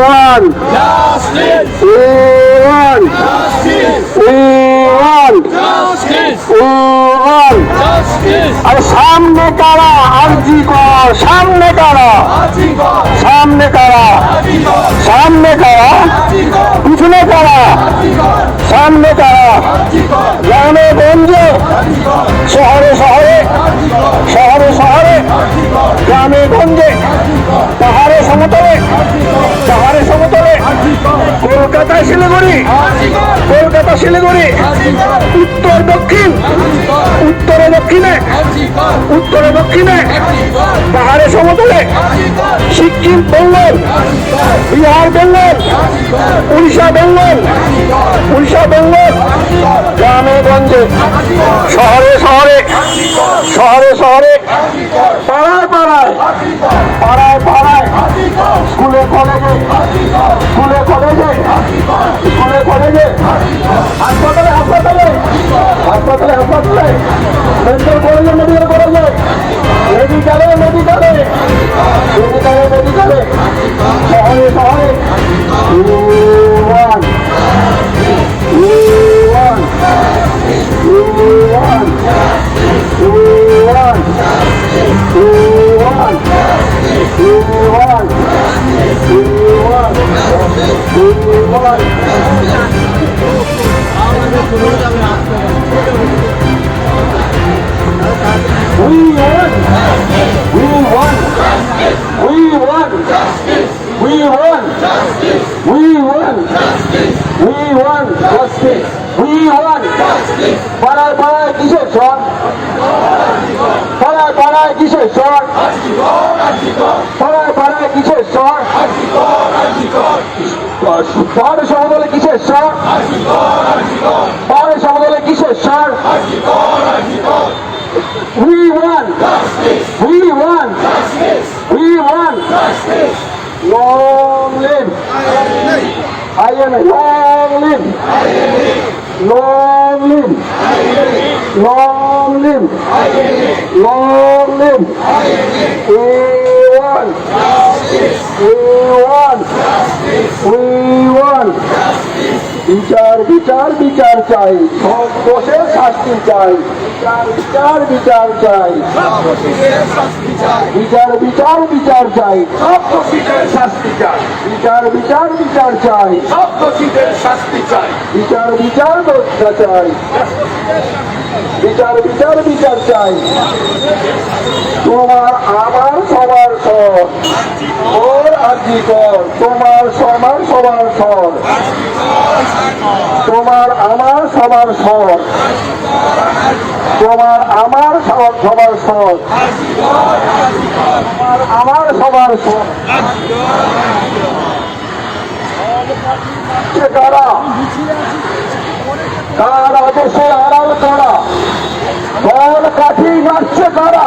One Justice! One Justice! One Justice! One Justice! আর সামনে কারা আরজি কর সামনে কারা Ajikor! সামনে কারা Ajikor! সামনে কারা Ajikor! পিছনে কারা Ajikor! সামনে কারা Ajikor! গ্রামে গঞ্জে Ajikor! শহরে শহরে Ajikor! শহরে শহরে Ajikor! গ্রামে গঞ্জে পাহাড়ে সমতলে পাহাড়ে সমতলে কলকাতা শিলিগুড়ি Ajikor! কলকাতা শিলিগুড়ি Ajikor! উত্তর দক্ষিণ Ajikor! উত্তরে দক্ষিণে Ajikor! উত্তরে দক্ষিণে Ajikor! পাহাড়ে সমতলে Ajikor! Sikkim Bengal Ajikor! Bihar Bengal Ajikor! Orissa Bengal Ajikor! Orissa Bengal Ajikor! গ্রামে গঞ্জে Ajikor! শহরে শহরে Ajikor! শহরে শহরে Ajikor! পাড়ায় পাড়ায় Ajikor! পাড়ায় পাড়ায় Ajikor! স্কুলে কলেজে Ajikor! স্কুলে কলেজে Ajikor! স্কুলে কলেজে Ajikor! হাসপাতালে হাসপাতালে হাসপাতালে হাসপাতালে মেডিকেল কলেজে মেডিকেল কলেজে মেডিকেলে মেডিকেলে মেডিকেলে মেডিকেলে শহরে শহরে one one one one one one one We won! We won! We won! We won! We won! We won! Justice! We won! পাড়ায় পাড়ায় কিসের সন পাড়ায় পাড়ায় কিসের সন পাড়ায় পাড়ায় কিসের সন পাহাড়ে সমতলে কিসের সন পাহাড়ে সমতলে কিসের সন We won! We won! We won! Long live! INA! Long live! Long live! Long live! Long live! We won! We won! We won! বিচার বিচার বিচার চাই সব দোষের শাস্তি চাই বিচার বিচার বিচার চাই বিচার বিচার বিচার চাই সব দোষীদের শাস্তি চাই বিচার বিচার বিচার চাই সব দোষীদের শাস্তি চাই বিচার বিচার দোষটা চাই বিচার বিচার বিচার চাই তোমার আমার সবার সর ওর আরজি কর তোমার সবার সবার সর তোমার আমার সবার সর তোমার আমার সবার সবার সর তোমার আমার সবার সর কারা কারা দেশে আড়াল করা বল কাঠি মারছে কারা